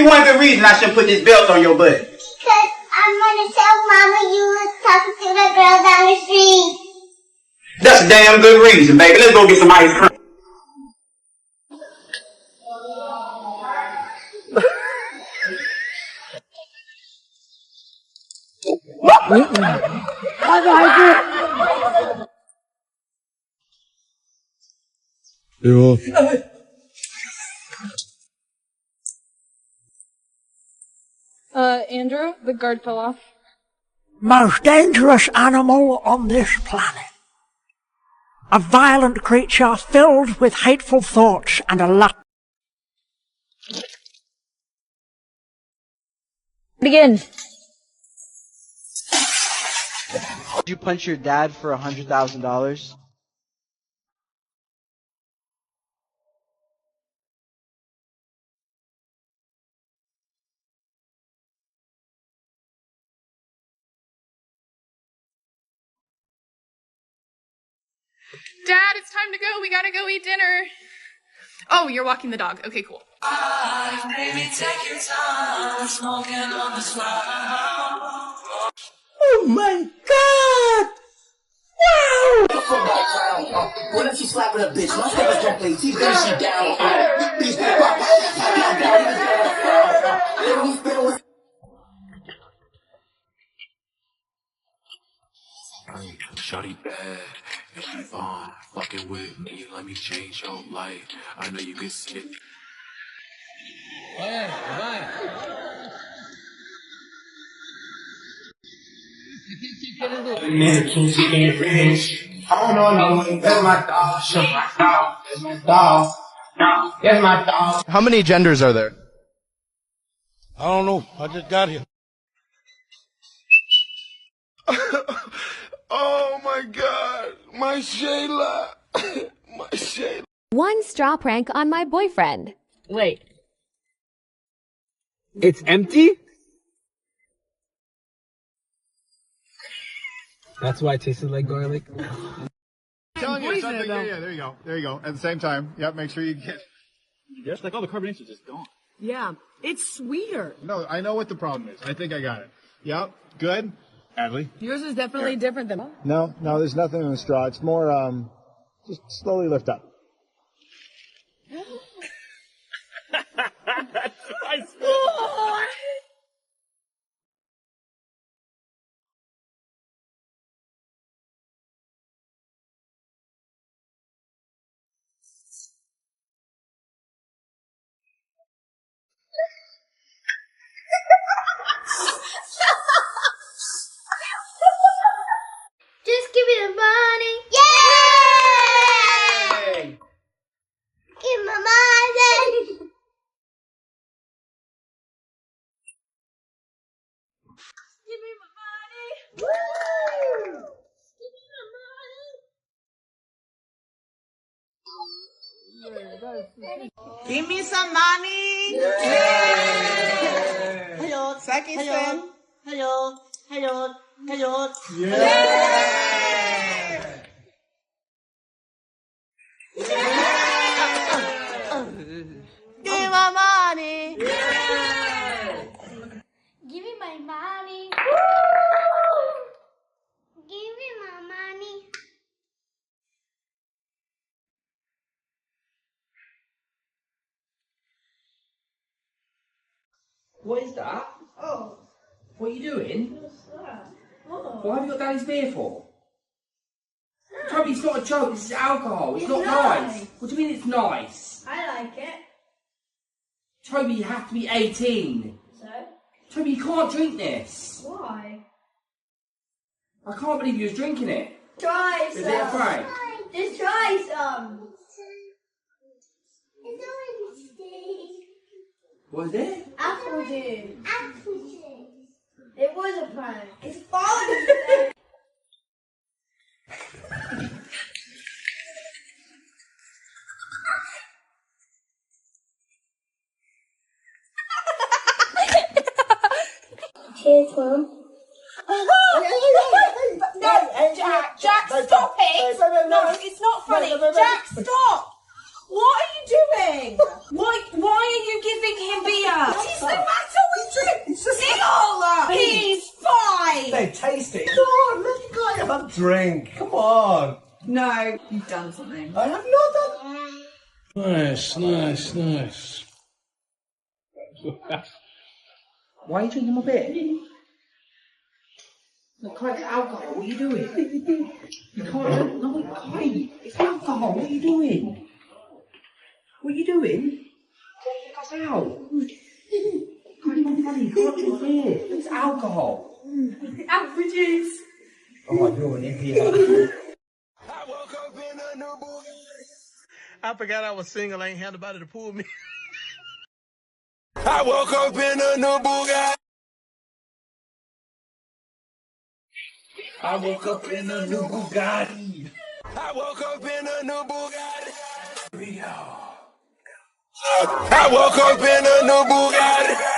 me one good reason I should put this belt on your butt. Because I'm gonna tell Mama you was talking to the girl down the street. That's a damn good reason, baby. Let's go get some ice cream. I like it. Andrew, the guard fell off. Most dangerous animal on this planet. A violent creature filled with hateful thoughts and a lot. Begin. Did you punch your dad for $100,000? Dad, it's time to go. We gotta go eat dinner. Oh, you're walking the dog. Okay, cool. Baby, take your time, smoking on the slide. Oh my God! Wow! What if she slapping a bitch? My favorite don't play. She thinks she down. Shawty bad, if you fucking with me, let me change your life. I know you can see it. Oh, no. That's my dog. That's my dog. That's my dog. That's my dog. How many genders are there? I don't know. I just got here. Oh my God. My Shayla. My Shayla. One straw prank on my boyfriend. Wait. It's empty? That's why it tasted like garlic. Telling you something. Yeah, there you go. There you go. At the same time, yep, make sure you get. Yes, like all the carbonations just gone. Yeah, it's sweeter. No, I know what the problem is. I think I got it. Yep, good. Adley. Yours is definitely different than mine. No, there's nothing in the straw. It's more, just slowly lift up. Just give me the money. Yay! Give my money. Give me my money. Woo! Give me my money. Give me some money. Hello. Hello. Hello. Hello. Hello. Give me my money. Give me my money. Give me my money. What is that? Oh. What are you doing? What's that? Oh. What have you got Daddy's beer for? Toby, it's not a joke, this is alcohol. It's not nice. What do you mean it's nice? I like it. Toby, you have to be 18. So? Toby, you can't drink this. Why? I can't believe you was drinking it. Try Is some. it a prank? Just try some. It's already stayed. What is it? Apple juice. Apple juice. It was a prank. It's falling. Cheers, Mum. No, Jack, stop it! No, it's not funny. Jack, stop! What are you doing? Why are you giving him beer? What's the matter with you? It's just He's fine. They taste it. Come on, let the guy have a drink. Come on. No, you've done something. I have not done. Nice. Why are you drinking my beer? Look, it's alcohol. What are you doing? You can't. No, wait. It's alcohol. What are you doing? What are you doing? Take us out. Can't even funny. You can't drink beer. It's alcohol. Averages. Oh, you're an idiot. I forgot I was single. I ain't had nobody to pull me. I woke up in a new Bugatti. I woke up in a new Bugatti. I woke up in a new Bugatti. I woke up in a new Bugatti.